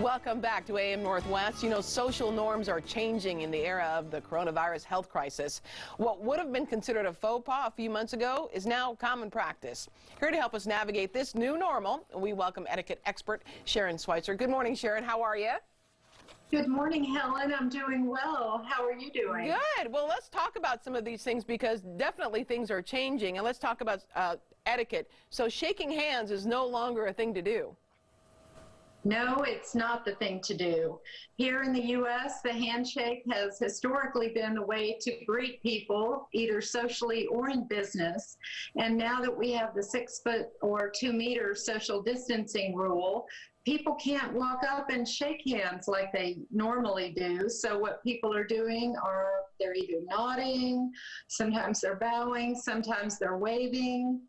Welcome back to AM Northwest. You know, social norms are changing in the era of the coronavirus health crisis. What would have been considered a faux pas a few months ago is now common practice. Here to help us navigate this new normal, we welcome etiquette expert Sharon Schweitzer. Good morning, Sharon. How are you? Good morning, Helen. I'm doing well. How are you doing? Good. Well, let's talk about some of these things because definitely things are changing. And let's talk about etiquette. So shaking hands is no longer a thing to do. No, it's not the thing to do. Here in the U.S., the handshake has historically been the way to greet people, either socially or in business. And now that we have the 6 foot or 2 meter social distancing rule, people can't walk up and shake hands like they normally do. So what people are doing are they're either nodding, sometimes they're bowing, sometimes they're waving.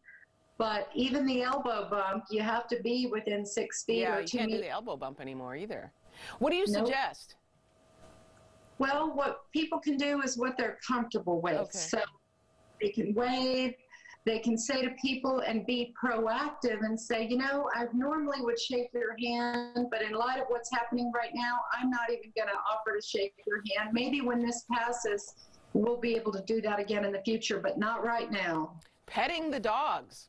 But even the elbow bump, you have to be within 6 feet or 2 meters. Yeah, you can't do the elbow bump anymore either. What do you suggest? Well, what people can do is what they're comfortable with. Okay. So they can wave, they can say to people and be proactive and say, you know, I normally would shake your hand, but in light of what's happening right now, I'm not even going to offer to shake your hand. Maybe when this passes, we'll be able to do that again in the future, but not right now. Petting the dogs.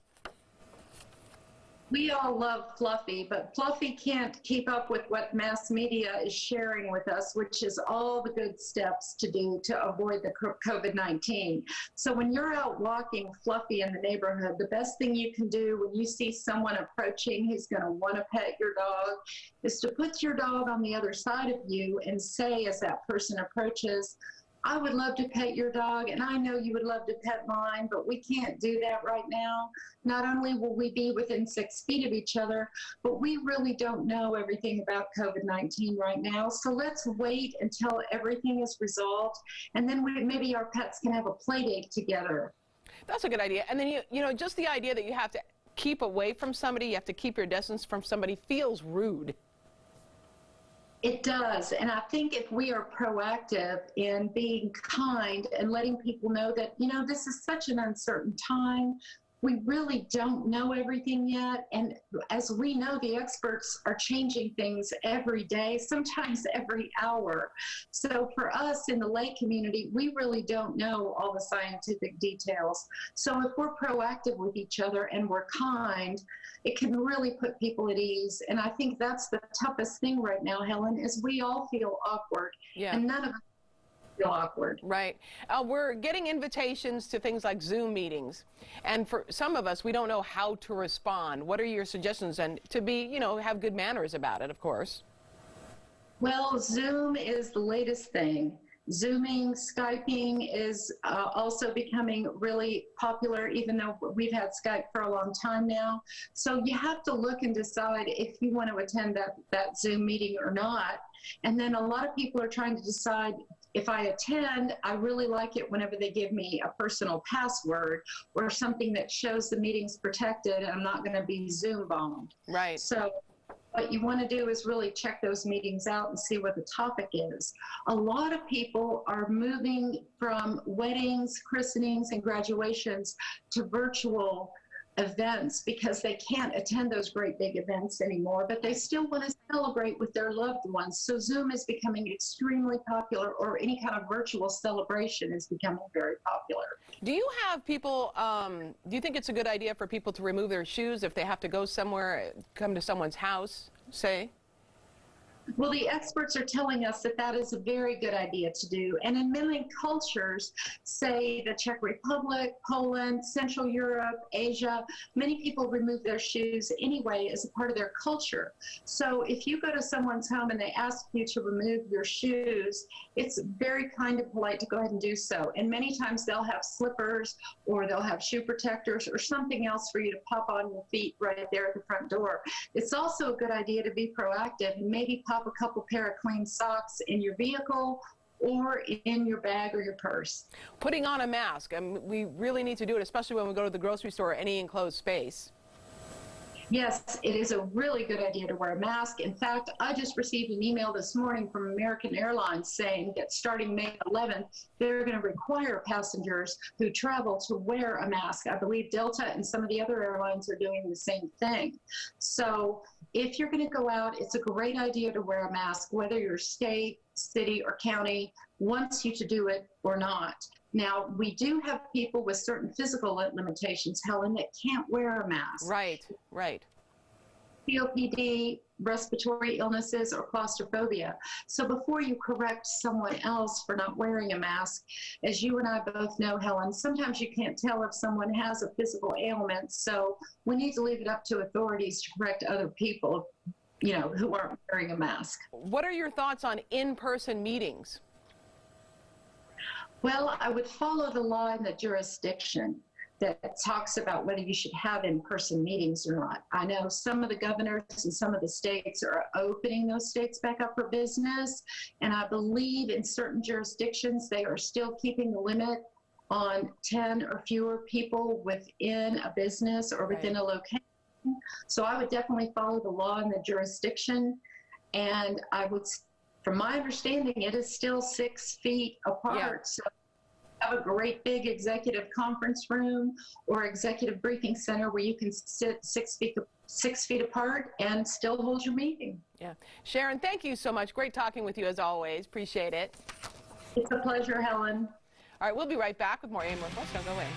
We all love Fluffy, but Fluffy can't keep up with what mass media is sharing with us, which is all the good steps to do to avoid the COVID-19. So when you're out walking Fluffy in the neighborhood, the best thing you can do when you see someone approaching who's going to want to pet your dog is to put your dog on the other side of you and say, as that person approaches, I would love to pet your dog, and I know you would love to pet mine, but we can't do that right now. Not only will we be within 6 feet of each other, but we really don't know everything about COVID-19 right now. So let's wait until everything is resolved, and then maybe our pets can have a play date together. That's a good idea. And then, you know, just the idea that you have to keep away from somebody, you have to keep your distance from somebody feels rude. It does, and I think if we are proactive in being kind and letting people know that, you know, this is such an uncertain time, we really don't know everything yet, and as we know, the experts are changing things every day, sometimes every hour. So for us in the lay community, we really don't know all the scientific details. So if we're proactive with each other and we're kind, it can really put people at ease. And I think that's the toughest thing right now, Helen, is we all feel awkward. Yeah. And none of us feel awkward. Right. We're getting invitations to things like Zoom meetings. And for some of us, we don't know how to respond. What are your suggestions? And to be, you know, have good manners about it, of course. Well, Zoom is the latest thing. Zooming, Skyping is also becoming really popular, even though we've had Skype for a long time now. So you have to look and decide if you want to attend that Zoom meeting or not. And then a lot of people are trying to decide, if I attend, I really like it whenever they give me a personal password or something that shows the meeting's protected and I'm not going to be Zoom bombed. Right. So what you want to do is really check those meetings out and see what the topic is. A lot of people are moving from weddings, christenings, and graduations to virtual events because they can't attend those great big events anymore, but they still want to celebrate with their loved ones. So Zoom is becoming extremely popular, or any kind of virtual celebration is becoming very popular. Do you have people, do you think it's a good idea for people to remove their shoes if they have to go somewhere, come to someone's house, say? Well, the experts are telling us that that is a very good idea to do. And in many cultures, say the Czech Republic, Poland, Central Europe, Asia, many people remove their shoes anyway as a part of their culture. So if you go to someone's home and they ask you to remove your shoes, it's very kind and polite to go ahead and do so. And many times they'll have slippers or they'll have shoe protectors or something else for you to pop on your feet right there at the front door. It's also a good idea to be proactive and maybe pop a couple pair of clean socks in your vehicle or in your bag or your purse. Putting on a mask, we really need to do it, especially when we go to the grocery store or any enclosed space. Yes, it is a really good idea to wear a mask. In fact, I just received an email this morning from American Airlines saying that starting May 11th, they're going to require passengers who travel to wear a mask. I believe Delta and some of the other airlines are doing the same thing. So if you're going to go out, it's a great idea to wear a mask, whether your state, city, or county wants you to do it or not. Now, we do have people with certain physical limitations, Helen, that can't wear a mask. Right, right. COPD, respiratory illnesses, or claustrophobia. So before you correct someone else for not wearing a mask, as you and I both know, Helen, sometimes you can't tell if someone has a physical ailment. So we need to leave it up to authorities to correct other people, you know, who aren't wearing a mask. What are your thoughts on in-person meetings? Well, I would follow the law in the jurisdiction that talks about whether you should have in-person meetings or not. I know some of the governors and some of the states are opening those states back up for business, and I believe in certain jurisdictions they are still keeping the limit on 10 or fewer people within a business or within a location. So I would definitely follow the law in the jurisdiction, and I would, from my understanding, it is still 6 feet apart. Yeah. So have a great big executive conference room or executive briefing center where you can sit 6 feet apart and still hold your meeting. Yeah. Sharon, thank you so much. Great talking with you as always. Appreciate it. It's a pleasure, Helen. All right, we'll be right back with more AM Reports. Don't go away.